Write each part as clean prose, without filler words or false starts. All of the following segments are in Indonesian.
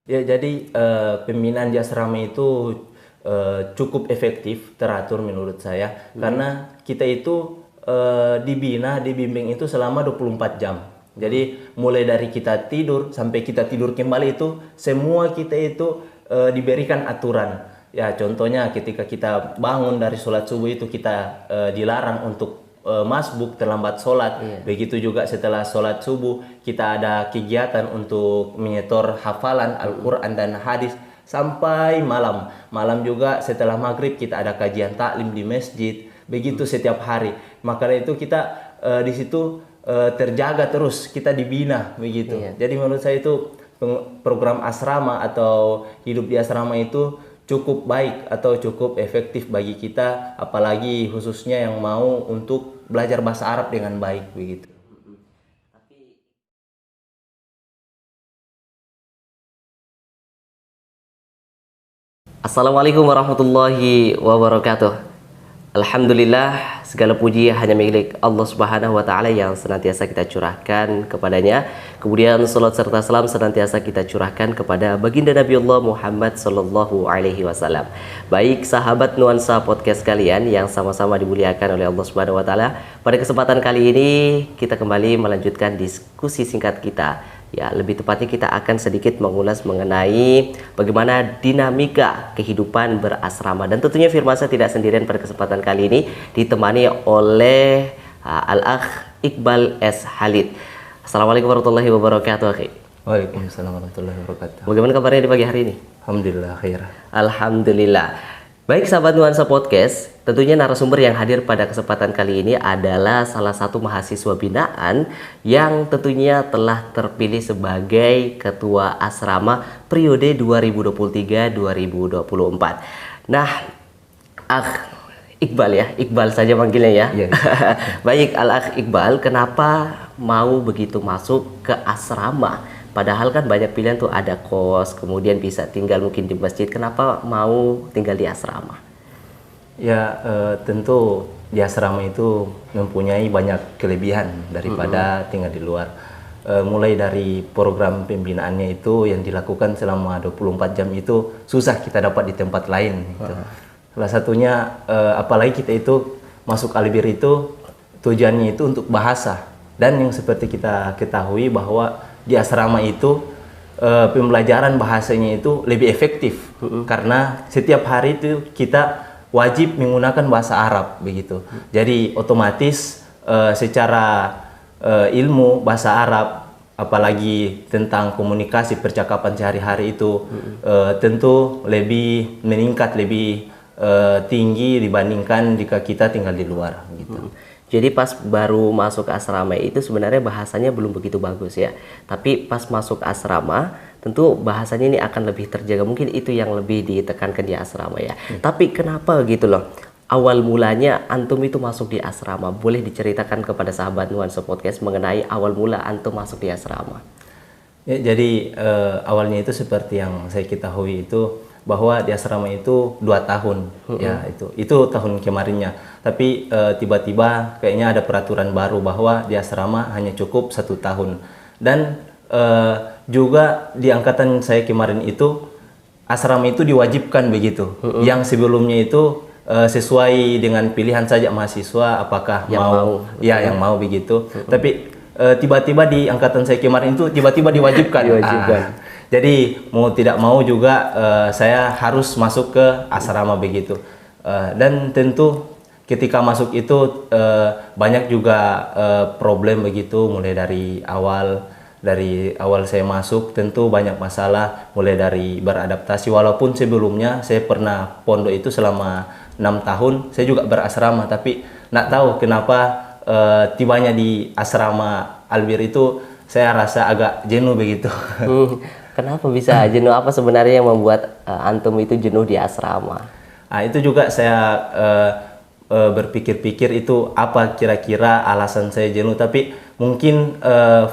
Ya, jadi pembinaan di asrama itu cukup efektif, teratur menurut saya. Karena kita itu dibimbing itu selama 24 jam. Jadi mulai dari kita tidur sampai kita tidur kembali itu semua kita itu diberikan aturan. Ya, contohnya ketika kita bangun dari sholat subuh itu kita dilarang untuk masbuk terlambat sholat. Begitu juga setelah sholat subuh kita ada kegiatan untuk menyetor hafalan Al-Quran dan hadis sampai malam. Malam juga setelah maghrib kita ada kajian taklim di masjid. Begitu setiap hari. Maka itu kita di situ terjaga terus, kita dibina begitu. Jadi menurut saya itu program asrama atau hidup di asrama itu cukup baik atau cukup efektif bagi kita, apalagi khususnya yang mau untuk belajar bahasa Arab dengan baik begitu. Assalamualaikum warahmatullahi wabarakatuh. Alhamdulillah, segala puji hanya milik Allah Subhanahu wa taala yang senantiasa kita curahkan kepadanya. Kemudian salat serta salam senantiasa kita curahkan kepada baginda Nabiullah Muhammad sallallahu alaihi wasallam. Baik sahabat nuansa podcast kalian yang sama-sama dimuliakan oleh Allah Subhanahu wa taala, pada kesempatan kali ini kita kembali melanjutkan diskusi singkat kita. Ya, lebih tepatnya kita akan sedikit mengulas mengenai bagaimana dinamika kehidupan berasrama. Dan tentunya Firmansyah tidak sendirian pada kesempatan kali ini, ditemani oleh Al-Akh Iqbal S. Halid. Assalamualaikum warahmatullahi wabarakatuh, akhi. Waalaikumsalam warahmatullahi wabarakatuh. Bagaimana kabarnya di pagi hari ini? Alhamdulillah khair. Alhamdulillah. Baik sahabat nuansa podcast, tentunya narasumber yang hadir pada kesempatan kali ini adalah salah satu mahasiswa binaan yang tentunya telah terpilih sebagai ketua asrama periode 2023-2024. Nah, Akh Iqbal ya, Iqbal saja manggilnya ya. Iya. Baik, Al-Akh Iqbal, kenapa mau begitu masuk ke asrama? Padahal kan banyak pilihan tuh, ada kos, kemudian bisa tinggal mungkin di masjid. Kenapa mau tinggal di asrama? Ya, tentu di asrama itu mempunyai banyak kelebihan daripada tinggal di luar. Mulai dari program pembinaannya itu yang dilakukan selama 24 jam itu susah kita dapat di tempat lain gitu. Salah satunya apalagi kita itu masuk Albir itu tujuannya itu untuk bahasa, dan yang seperti kita ketahui bahwa di asrama itu pembelajaran bahasanya itu lebih efektif karena setiap hari itu kita wajib menggunakan bahasa Arab begitu. Jadi otomatis secara ilmu bahasa Arab, apalagi tentang komunikasi percakapan sehari-hari itu tentu lebih meningkat, lebih tinggi dibandingkan jika kita tinggal di luar gitu. Jadi pas baru masuk asrama itu sebenarnya bahasanya belum begitu bagus ya. Tapi pas masuk asrama tentu bahasanya ini akan lebih terjaga. Mungkin itu yang lebih ditekankan di asrama ya. Tapi kenapa gitu loh? Awal mulanya antum itu masuk di asrama. Boleh diceritakan kepada sahabat nuansa podcast mengenai awal mula antum masuk di asrama? Ya, jadi awalnya itu seperti yang saya ketahui itu bahwa di asrama itu 2 tahun, ya itu tahun kemarinnya. Tapi tiba-tiba kayaknya ada peraturan baru bahwa di asrama hanya cukup 1 tahun. Dan juga di angkatan saya kemarin itu asrama itu diwajibkan begitu. Yang sebelumnya itu sesuai dengan pilihan saja mahasiswa apakah yang mau. Ya, yang mau begitu. Tapi tiba-tiba di angkatan saya kemarin itu tiba-tiba diwajibkan. Jadi mau tidak mau juga saya harus masuk ke asrama begitu. Dan tentu ketika masuk itu banyak juga problem begitu, mulai dari awal saya masuk tentu banyak masalah, mulai dari beradaptasi. Walaupun sebelumnya saya pernah pondok itu selama 6 tahun, saya juga berasrama, tapi nggak tahu kenapa tibanya di asrama Albir itu saya rasa agak jenuh begitu. Kenapa bisa jenuh? Apa sebenarnya yang membuat antum itu jenuh di asrama? Nah, itu juga saya berpikir-pikir itu apa kira-kira alasan saya jenuh. Tapi mungkin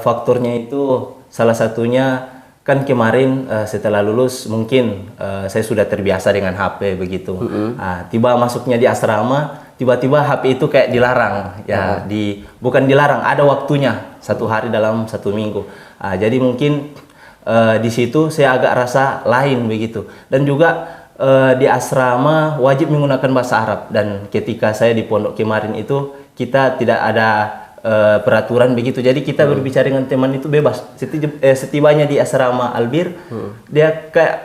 faktornya itu salah satunya kan kemarin setelah lulus mungkin saya sudah terbiasa dengan HP begitu. Nah, tiba masuknya di asrama, tiba-tiba HP itu kayak dilarang ya. Bukan dilarang, ada waktunya 1 hari dalam 1 minggu. Jadi mungkin di situ saya agak rasa lain begitu. Dan juga di asrama wajib menggunakan bahasa Arab, dan ketika saya di pondok kemarin itu kita tidak ada peraturan begitu. Jadi kita berbicara dengan teman itu bebas. Setibanya di asrama Albir, dia kayak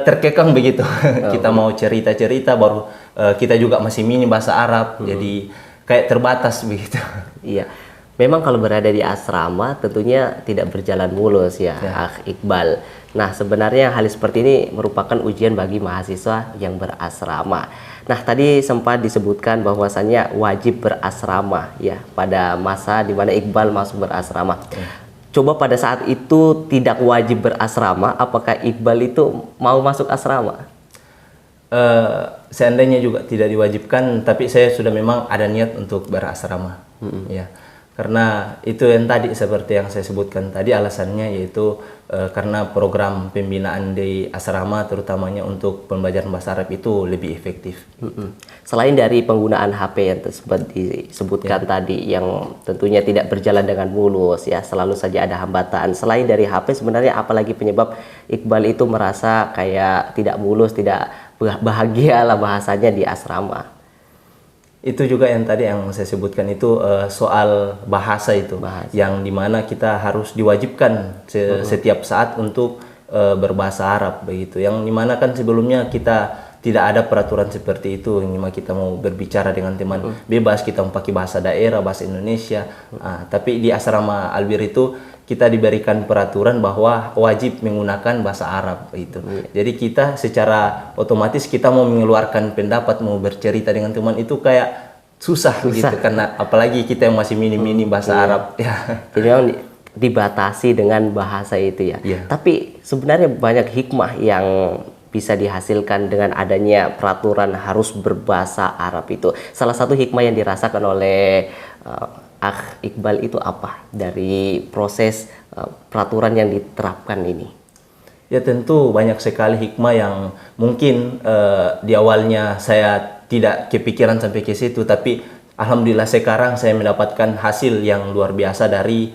terkekang begitu. Kita mau cerita-cerita baru kita juga masih minim bahasa Arab. Jadi kayak terbatas begitu. Iya. Memang kalau berada di asrama tentunya tidak berjalan mulus ya, Akh Iqbal. Nah, sebenarnya hal seperti ini merupakan ujian bagi mahasiswa yang berasrama. Nah, tadi sempat disebutkan bahwasannya wajib berasrama ya pada masa di mana Iqbal masuk berasrama. Coba pada saat itu tidak wajib berasrama, apakah Iqbal itu mau masuk asrama? Seandainya juga tidak diwajibkan, tapi saya sudah memang ada niat untuk berasrama. Ya. Karena itu yang tadi seperti yang saya sebutkan tadi, alasannya yaitu karena program pembinaan di asrama terutamanya untuk pembelajaran bahasa Arab itu lebih efektif. Selain dari penggunaan HP yang tersebut disebutkan tadi yang tentunya tidak berjalan dengan mulus ya, selalu saja ada hambatan. Selain dari HP, sebenarnya apalagi penyebab Iqbal itu merasa kayak tidak mulus, tidak bahagia lah bahasanya di asrama? Itu juga yang tadi yang saya sebutkan itu soal bahasa itu, yang dimana kita harus diwajibkan setiap saat untuk berbahasa Arab begitu, yang dimana kan sebelumnya kita tidak ada peraturan seperti itu, yang dimana kita mau berbicara dengan teman bebas, kita mau pakai bahasa daerah, bahasa Indonesia. Tapi di asrama Albir itu kita diberikan peraturan bahwa wajib menggunakan bahasa Arab gitu. Jadi kita secara otomatis kita mau mengeluarkan pendapat, mau bercerita dengan teman itu kayak susah. Gitu, karena apalagi kita yang masih minim bahasa Arab ya. Jadi memang dibatasi dengan bahasa itu ya. Tapi sebenarnya banyak hikmah yang bisa dihasilkan dengan adanya peraturan harus berbahasa Arab itu. Salah satu hikmah yang dirasakan oleh Akh Iqbal itu apa dari proses peraturan yang diterapkan ini? Ya tentu banyak sekali hikmah yang mungkin di awalnya saya tidak kepikiran sampai ke situ, tapi alhamdulillah sekarang saya mendapatkan hasil yang luar biasa dari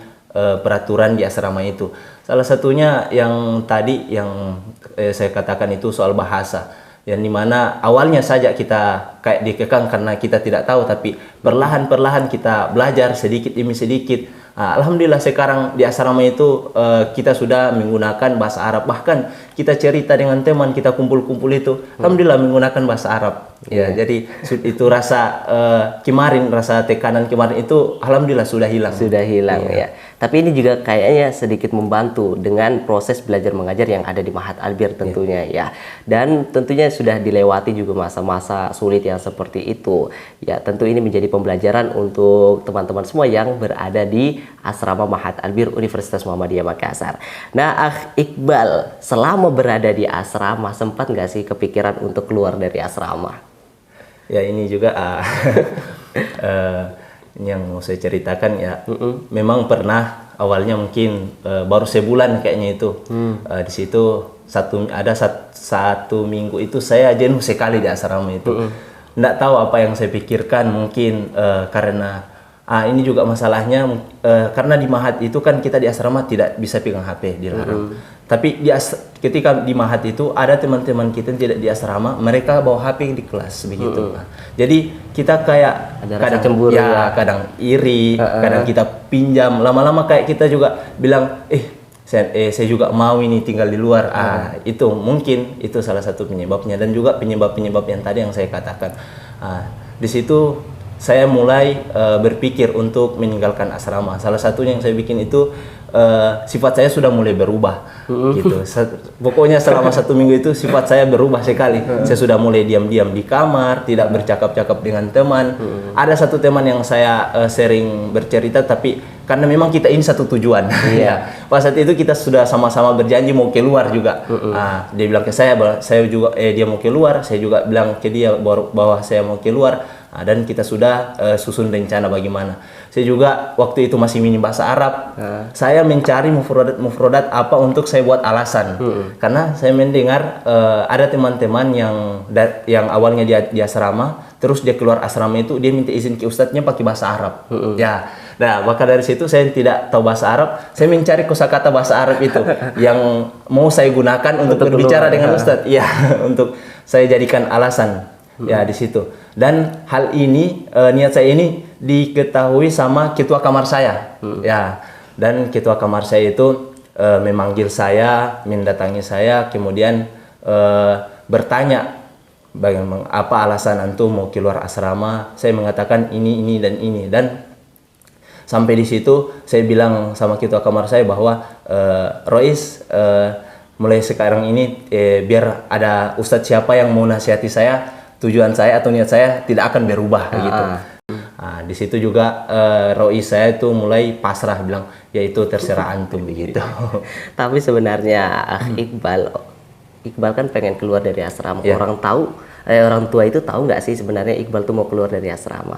peraturan di asrama itu. Salah satunya yang tadi yang saya katakan itu soal bahasa. Yang dimana awalnya saja kita kayak dikekang karena kita tidak tahu, tapi perlahan-perlahan kita belajar sedikit demi sedikit. Alhamdulillah sekarang di asrama itu kita sudah menggunakan bahasa Arab. Bahkan kita cerita dengan teman, kita kumpul-kumpul itu, alhamdulillah menggunakan bahasa Arab. Ya, jadi itu rasa kemarin, rasa tekanan kemarin itu alhamdulillah sudah hilang. Sudah hilang ya. Tapi ini juga kayaknya sedikit membantu dengan proses belajar mengajar yang ada di Ma'had Albir tentunya ya. Dan tentunya sudah dilewati juga masa-masa sulit yang seperti itu. Ya, tentu ini menjadi pembelajaran untuk teman-teman semua yang berada di asrama Ma'had Albir Universitas Muhammadiyah Makassar. Nah, Akh Iqbal, selama berada di asrama sempat nggak sih kepikiran untuk keluar dari asrama? Ya, ini juga yang mau saya ceritakan ya. Memang pernah awalnya mungkin baru sebulan kayaknya itu. Di situ ada satu minggu itu saya jenuh sekali di asrama itu. Nggak tahu apa yang saya pikirkan, mungkin karena ini juga masalahnya karena di Ma'had itu kan kita di asrama tidak bisa pegang HP, dilarang. Tapi ketika di Ma'had itu ada teman-teman kita yang tidak di asrama, mereka bawa HP di kelas begitu. Jadi kita kayak ada kadang cemburu ya, kadang iri, kadang kita pinjam. Lama-lama kayak kita juga bilang, saya juga mau ini tinggal di luar. Itu mungkin itu salah satu penyebabnya, dan juga penyebab-penyebab yang tadi yang saya katakan. Di situ saya mulai berpikir untuk meninggalkan asrama. Salah satunya yang saya bikin itu sifat saya sudah mulai berubah gitu. Pokoknya selama 1 minggu itu sifat saya berubah sekali. Saya sudah mulai diam-diam di kamar, tidak bercakap-cakap dengan teman. Ada satu teman yang saya sering bercerita, tapi karena memang kita ini satu tujuan. Pas saat itu kita sudah sama-sama berjanji mau keluar juga. Dia bilang ke saya juga dia mau keluar, saya juga bilang ke dia bahwa saya mau keluar. dan kita sudah susun rencana bagaimana. Saya juga waktu itu masih minim bahasa Arab. Saya mencari mufrodat apa untuk saya buat alasan. Karena saya mendengar ada teman-teman yang awalnya di asrama, terus dia keluar asrama itu dia minta izin ke ustadznya pakai bahasa Arab. Ya. Nah, maka dari situ saya tidak tahu bahasa Arab, saya mencari kosakata bahasa Arab itu yang mau saya gunakan untuk berbicara dengan ustadz. Ya, untuk saya jadikan alasan. Ya, di situ. Dan hal ini niat saya ini diketahui sama ketua kamar saya. Ya. Dan ketua kamar saya itu memanggil saya, mendatangi saya, kemudian bertanya bagaimana apa alasan antum mau keluar asrama. Saya mengatakan ini dan ini, dan sampai di situ saya bilang sama ketua kamar saya bahwa Rois, mulai sekarang ini biar ada ustadz siapa yang mau nasihati saya, tujuan saya atau niat saya tidak akan berubah gitu. Nah, di situ juga Rois saya itu mulai pasrah, bilang ya itu terserah antum begitu. Tapi sebenarnya Iqbal kan pengen keluar dari asrama. Orang tua itu tahu nggak sih sebenarnya Iqbal tuh mau keluar dari asrama?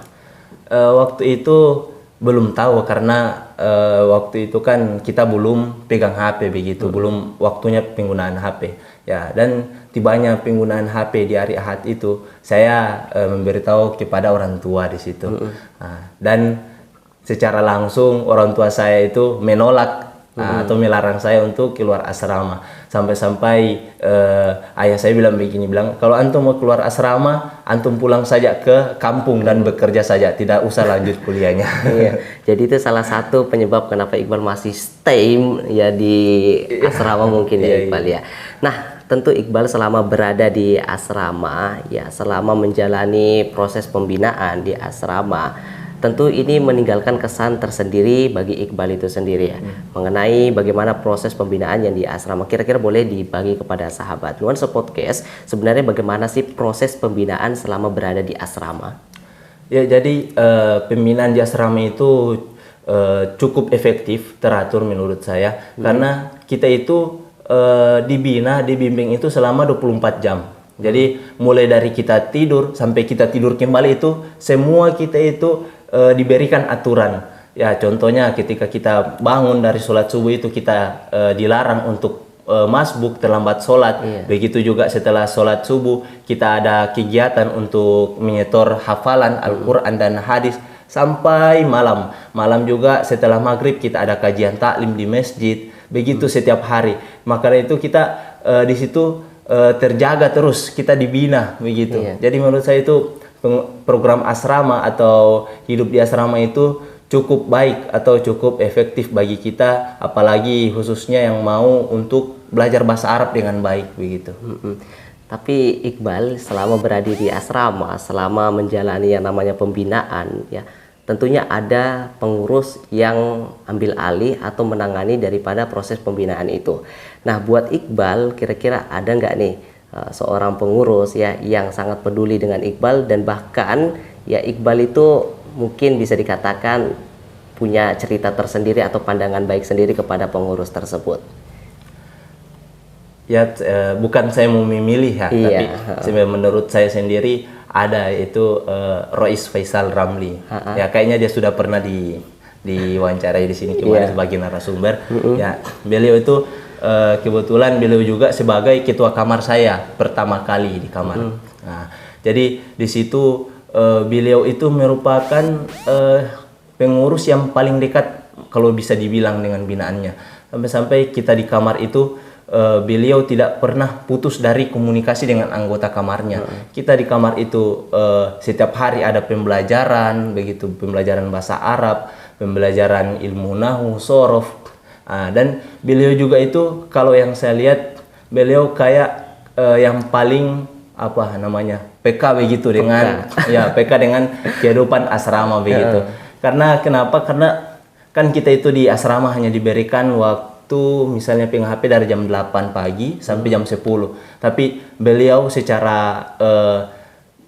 Waktu itu belum tahu, karena waktu itu kan kita belum pegang HP begitu, belum waktunya penggunaan HP. Ya, dan tibanya penggunaan HP di hari Ahad itu saya memberitahu kepada orang tua di situ. Dan secara langsung orang tua saya itu menolak atau melarang saya untuk keluar asrama. Sampai-sampai ayah saya bilang begini, bilang kalau antum mau keluar asrama, antum pulang saja ke kampung dan bekerja saja, tidak usah lanjut kuliahnya. Iya. Jadi itu salah satu penyebab kenapa Iqbal masih stay ya di asrama mungkin ya Iqbal ya. Nah, tentu Iqbal selama berada di asrama ya, selama menjalani proses pembinaan di asrama, tentu ini meninggalkan kesan tersendiri bagi Iqbal itu sendiri ya, mengenai bagaimana proses pembinaan yang di asrama. Kira-kira boleh dibagi kepada sahabat Nuansa Podcast, sebenarnya bagaimana sih proses pembinaan selama berada di asrama? Ya, jadi pembinaan di asrama itu cukup efektif, teratur menurut saya, karena kita itu dibimbing itu selama 24 jam. Jadi mulai dari kita tidur sampai kita tidur kembali itu semua kita itu diberikan aturan. Ya, contohnya ketika kita bangun dari sholat subuh itu kita dilarang untuk masbuk, terlambat sholat. Begitu juga setelah sholat subuh kita ada kegiatan untuk menyetor hafalan Al-Quran dan hadis sampai malam. Malam juga setelah maghrib kita ada kajian taklim di masjid. Begitu setiap hari. Makanya itu kita di situ terjaga terus, kita dibina begitu. Jadi menurut saya itu program asrama atau hidup di asrama itu cukup baik atau cukup efektif bagi kita, apalagi khususnya yang mau untuk belajar bahasa Arab dengan baik begitu. Tapi Iqbal selama berada di asrama, selama menjalani yang namanya pembinaan ya, tentunya ada pengurus yang ambil alih atau menangani daripada proses pembinaan itu. Nah, buat Iqbal kira-kira ada nggak nih seorang pengurus ya yang sangat peduli dengan Iqbal, dan bahkan ya Iqbal itu mungkin bisa dikatakan punya cerita tersendiri atau pandangan baik sendiri kepada pengurus tersebut? Ya, bukan saya mau memilih ya, tapi menurut saya sendiri ada, itu Rois Faisal Ramli. Ya, kayaknya dia sudah pernah diwawancarai di sini kemarin sebagai narasumber. Ya, beliau itu kebetulan beliau juga sebagai ketua kamar saya pertama kali di kamar. Nah, jadi di situ beliau itu merupakan pengurus yang paling dekat kalau bisa dibilang dengan binaannya. Sampai-sampai kita di kamar itu beliau tidak pernah putus dari komunikasi dengan anggota kamarnya. Kita di kamar itu setiap hari ada pembelajaran, begitu, pembelajaran bahasa Arab, pembelajaran ilmu nahu, sorof. Dan beliau juga itu kalau yang saya lihat beliau kayak yang paling apa namanya PK begitu dengan PK dengan kehidupan asrama begitu. Karena kenapa? Karena kan kita itu di asrama hanya diberikan waktu misalnya pegang HP dari jam 8 pagi sampai jam 10. Tapi beliau secara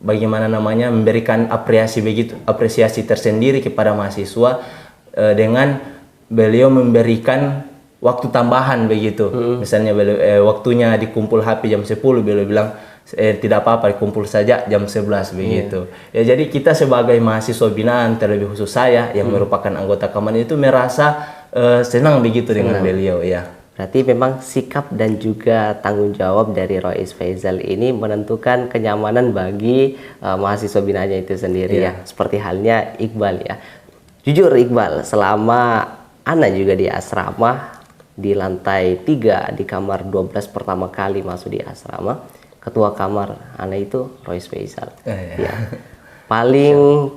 bagaimana namanya memberikan apresiasi tersendiri kepada mahasiswa dengan beliau memberikan waktu tambahan begitu. Misalnya beliau waktunya dikumpul HP jam 10, beliau bilang tidak apa-apa kumpul saja jam 11 begitu. Ya jadi kita sebagai mahasiswa binaan, terlebih khusus saya yang merupakan anggota Kaman itu merasa senang begitu dengan beliau ya. Berarti memang sikap dan juga tanggung jawab dari Rois Faizal ini menentukan kenyamanan bagi mahasiswa binaannya itu sendiri ya. Seperti halnya Iqbal ya. Jujur Iqbal, selama Ana juga di asrama di lantai 3 di kamar 12 pertama kali masuk di asrama, ketua kamar Ana itu Rois Faizal. Ya. Paling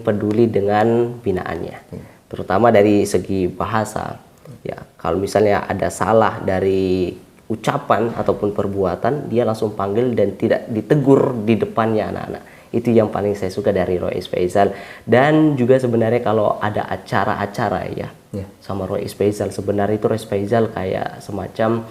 peduli dengan binaannya. Terutama dari segi bahasa. Ya, kalau misalnya ada salah dari ucapan ataupun perbuatan, dia langsung panggil dan tidak ditegur di depannya anak-anak. Itu yang paling saya suka dari Rois Faizal. Dan juga sebenarnya kalau ada acara-acara ya, sama Rois Faizal, sebenarnya itu Rois Faizal kayak semacam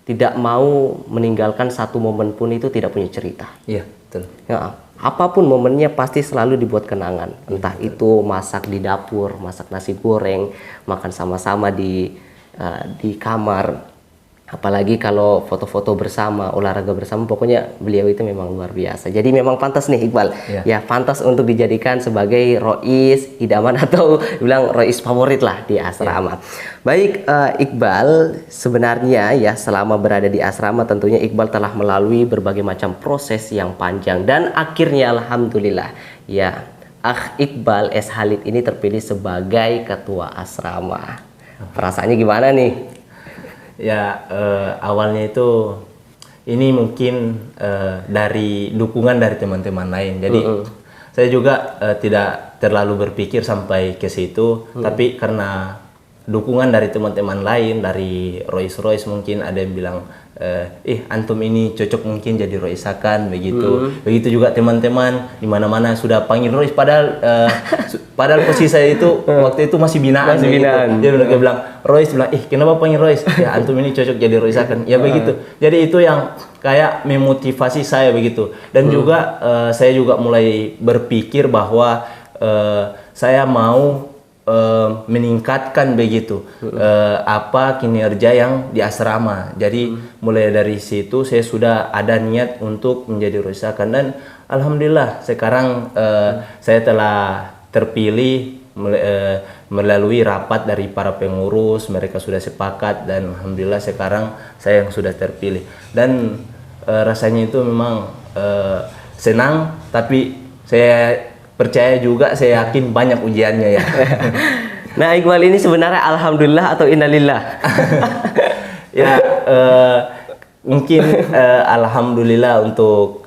tidak mau meninggalkan satu momen pun itu tidak punya cerita. Iya, betul. Ya, apapun momennya pasti selalu dibuat kenangan. Entah itu masak di dapur, masak nasi goreng, makan sama-sama di kamar. Apalagi kalau foto-foto bersama, olahraga bersama, pokoknya beliau itu memang luar biasa. Jadi memang pantas nih Iqbal, ya pantas untuk dijadikan sebagai Rois idaman atau bilang Rois favorit lah di asrama. Baik Iqbal, sebenarnya ya selama berada di asrama tentunya Iqbal telah melalui berbagai macam proses yang panjang dan akhirnya alhamdulillah ya Iqbal S. Halid ini terpilih sebagai ketua asrama. Perasaannya gimana nih? Ya awalnya itu ini mungkin dari dukungan dari teman-teman lain. Jadi saya juga tidak terlalu berpikir sampai ke situ, tapi karena dukungan dari teman-teman lain, dari Rois mungkin ada yang bilang antum ini cocok mungkin jadi Roisakan begitu. Begitu juga teman-teman di mana-mana sudah panggil Rois, padahal posisi saya itu waktu itu masih binaan. Dia bilang Rois, bilang kenapa panggil Rois? Ya antum ini cocok jadi Roisakan. Ya begitu. Jadi itu yang kayak memotivasi saya begitu. Dan juga saya juga mulai berpikir bahwa saya mau meningkatkan begitu apa kinerja yang di asrama. Jadi mulai dari situ saya sudah ada niat untuk menjadi Roisakan dan alhamdulillah sekarang saya telah terpilih melalui rapat dari para pengurus. Mereka sudah sepakat dan alhamdulillah sekarang saya yang sudah terpilih dan rasanya itu memang senang, tapi saya percaya juga, saya yakin banyak ujiannya ya. Nah Iqbal ini sebenarnya alhamdulillah atau innalillah? Ya mungkin alhamdulillah untuk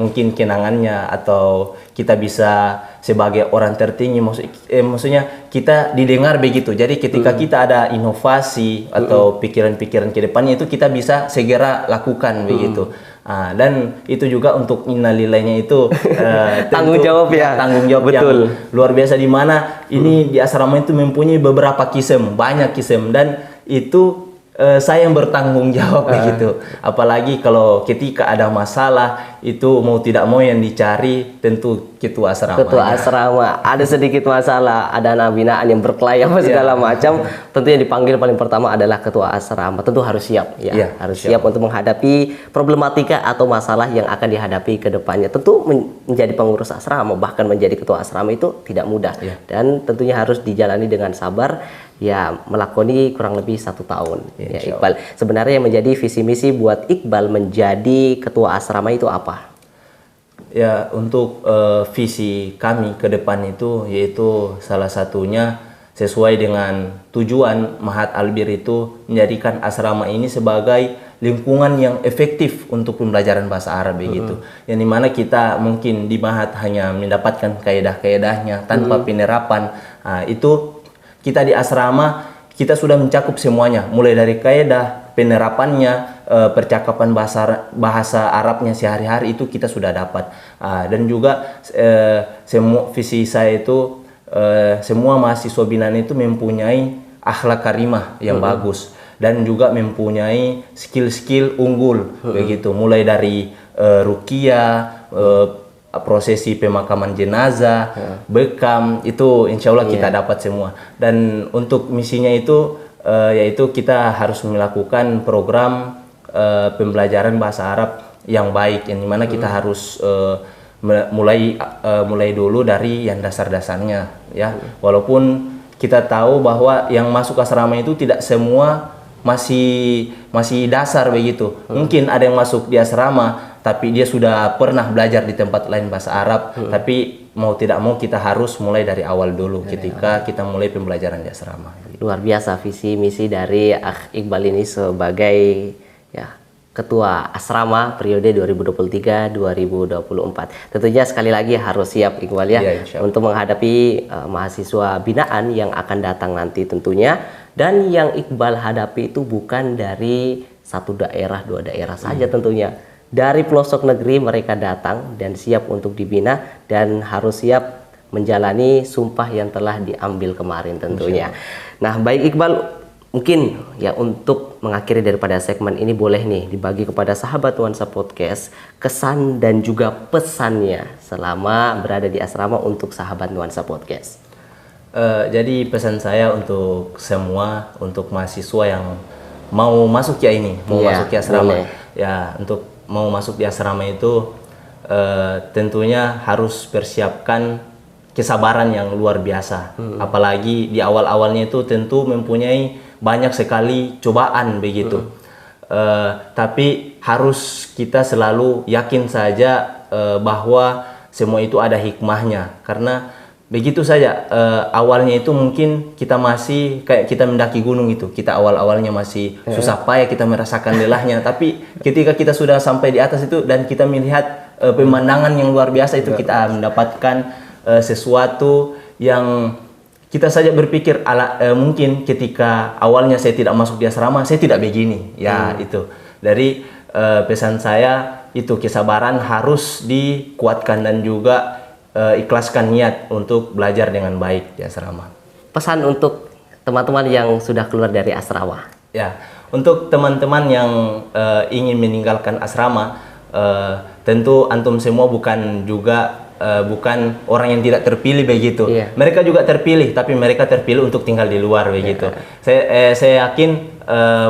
mungkin kenangannya atau kita bisa sebagai orang tertinggi, maksudnya kita didengar begitu. Jadi ketika kita ada inovasi atau pikiran-pikiran ke depannya itu kita bisa segera lakukan begitu. Dan itu juga untuk innalillahnya itu tanggung jawab ya, tanggung jawab betul, yang luar biasa, di mana ini di asrama itu mempunyai beberapa banyak kisem dan itu saya yang bertanggung jawab begitu. Apalagi kalau ketika ada masalah itu mau tidak mau yang dicari tentu ketua asrama. Ketua asrama, ada sedikit masalah, ada anak binaan yang berkelahi apa segala macam, tentu yang dipanggil paling pertama adalah ketua asrama. Tentu harus siap ya, harus siap untuk menghadapi problematika atau masalah yang akan dihadapi ke depannya. Tentu menjadi pengurus asrama bahkan menjadi ketua asrama itu tidak mudah dan tentunya harus dijalani dengan sabar. Ya, melakoni kurang lebih 1 tahun ya Iqbal. Sebenarnya yang menjadi visi misi buat Iqbal menjadi ketua asrama itu apa? Ya, untuk visi kami ke depan itu yaitu salah satunya sesuai dengan tujuan Mahat Albir itu menjadikan asrama ini sebagai lingkungan yang efektif untuk pembelajaran bahasa Arab begitu. Yang dimana kita mungkin di Mahat hanya mendapatkan kaedah-kaedahnya tanpa penerapan. Itu kita di asrama kita sudah mencakup semuanya, mulai dari kaedah, penerapannya, percakapan bahasa Arabnya sehari-hari itu kita sudah dapat. Dan juga semua visi saya itu semua mahasiswa binaan itu mempunyai akhlak karimah yang bagus dan juga mempunyai skill-skill unggul begitu, mulai dari ruqyah, prosesi pemakaman jenazah, bekam, itu insya Allah kita dapat semua. Dan untuk misinya itu yaitu kita harus melakukan program pembelajaran bahasa Arab yang baik, yang dimana kita harus mulai dulu dari yang dasar-dasarnya ya. Walaupun kita tahu bahwa yang masuk asrama itu tidak semua masih dasar begitu. Mungkin ada yang masuk di asrama tapi dia sudah pernah belajar di tempat lain bahasa Arab, tapi mau tidak mau kita harus mulai dari awal dulu ketika kita mulai pembelajaran di asrama. Luar biasa visi misi dari Akh Iqbal ini sebagai ya Ketua Asrama periode 2023-2024. Tentunya sekali lagi harus siap Iqbal ya, untuk menghadapi mahasiswa binaan yang akan datang nanti tentunya. Dan yang Iqbal hadapi itu bukan dari satu daerah, dua daerah saja tentunya. Dari pelosok negeri mereka datang dan siap untuk dibina dan harus siap menjalani sumpah yang telah diambil kemarin tentunya. Nah, baik Iqbal, mungkin ya untuk mengakhiri daripada segmen ini boleh nih dibagi kepada sahabat Nuansa Podcast kesan dan juga pesannya selama berada di asrama untuk sahabat Nuansa Podcast. Jadi pesan saya untuk semua, untuk mahasiswa yang mau masuk ya ini, mau masuk ke asrama, ya untuk mau masuk di asrama itu tentunya harus persiapkan kesabaran yang luar biasa. Apalagi di awal-awalnya itu tentu mempunyai banyak sekali cobaan begitu. Tapi harus kita selalu yakin saja bahwa semua itu ada hikmahnya, karena begitu saja awalnya itu mungkin kita masih kayak kita mendaki gunung itu, kita awalnya masih susah payah, kita merasakan lelahnya, tapi ketika kita sudah sampai di atas itu dan kita melihat pemandangan yang luar biasa itu, kita mendapatkan sesuatu yang kita saja berpikir mungkin ketika awalnya saya tidak masuk di asrama saya tidak begini ya. Itu dari pesan saya itu, kesabaran harus dikuatkan dan juga ikhlaskan niat untuk belajar dengan baik di asrama. Pesan untuk teman-teman yang sudah keluar dari asrama. Ya, untuk teman-teman yang ingin meninggalkan asrama, tentu antum semua bukan orang yang tidak terpilih begitu. Mereka juga terpilih, tapi mereka terpilih untuk tinggal di luar begitu. Saya yakin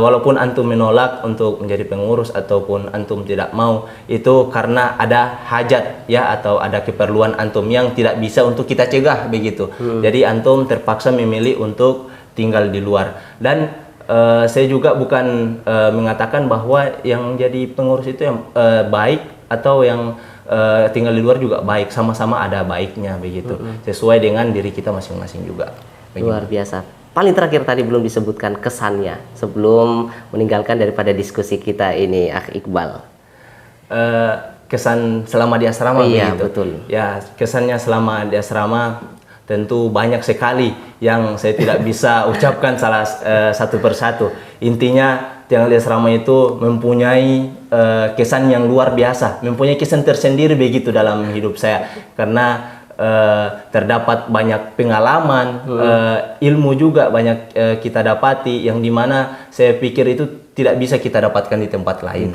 walaupun antum menolak untuk menjadi pengurus ataupun antum tidak mau, itu karena ada hajat ya, atau ada keperluan antum yang tidak bisa untuk kita cegah begitu. Jadi antum terpaksa memilih untuk tinggal di luar. Dan saya juga bukan mengatakan bahwa yang jadi pengurus itu yang baik atau yang tinggal di luar juga baik, sama-sama ada baiknya begitu, sesuai dengan diri kita masing-masing juga. Luar biasa. Paling terakhir tadi belum disebutkan kesannya sebelum meninggalkan daripada diskusi kita ini, Akh Iqbal. Kesan selama di asrama iya, begitu. Betul. Ya, kesannya selama di asrama tentu banyak sekali yang saya tidak bisa ucapkan satu persatu. Intinya tinggal di asrama itu mempunyai kesan yang luar biasa, mempunyai kesan tersendiri begitu dalam hidup saya, karena terdapat banyak pengalaman, ilmu juga banyak kita dapati, yang dimana saya pikir itu tidak bisa kita dapatkan di tempat lain.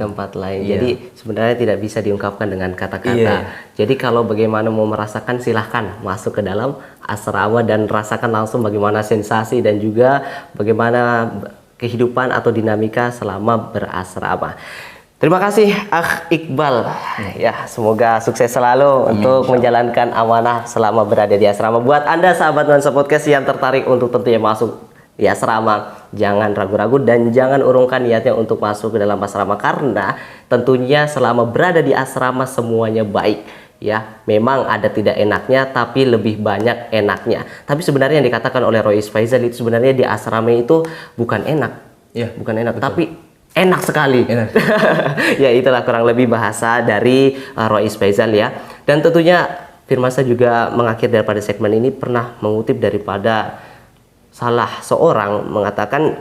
Jadi sebenarnya tidak bisa diungkapkan dengan kata-kata. Jadi kalau bagaimana mau merasakan, silahkan masuk ke dalam asrama dan rasakan langsung bagaimana sensasi dan juga bagaimana kehidupan atau dinamika selama berasrama. Terima kasih Akh Iqbal. Ya, semoga sukses selalu untuk menjalankan amanah selama berada di asrama. Buat Anda sahabat Nuansa Podcast yang tertarik untuk tentunya masuk di asrama, jangan ragu-ragu dan jangan urungkan niatnya untuk masuk ke dalam asrama, karena tentunya selama berada di asrama semuanya baik. Ya, memang ada tidak enaknya, tapi lebih banyak enaknya. Tapi sebenarnya yang dikatakan oleh Rois Faizal itu sebenarnya di asrama itu bukan enak, bukan enak, betul, tapi enak sekali. Ya, itulah kurang lebih bahasa dari Rois Faizal ya. Dan tentunya Firmansyah juga mengakhir daripada segmen ini pernah mengutip daripada salah seorang mengatakan,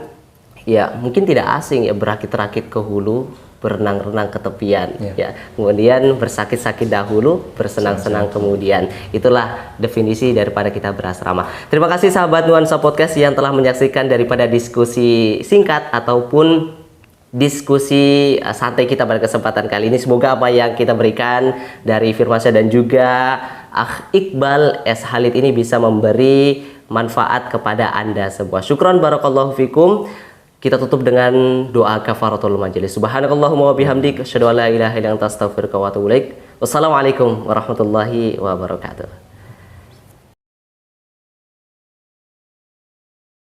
ya mungkin tidak asing ya, berakit-rakit ke hulu, berenang-renang ke tepian, ya. Kemudian bersakit-sakit dahulu, bersenang-senang kemudian. Itulah definisi daripada kita berasrama. Terima kasih sahabat Nuansa Podcast yang telah menyaksikan daripada diskusi singkat ataupun diskusi santai kita pada kesempatan kali ini. Semoga apa yang kita berikan dari Firmansyah dan juga Akh Iqbal S. Khalid ini bisa memberi manfaat kepada Anda semua. Syukron barakallahu fikum. kita tutup dengan doa kafaratul majelis. Subhanakallahumma wa bihamdik, asyhadu an la ilaha illa anta, astaghfiruka wa atubu ilaik. Wassalamualaikum warahmatullahi wabarakatuh.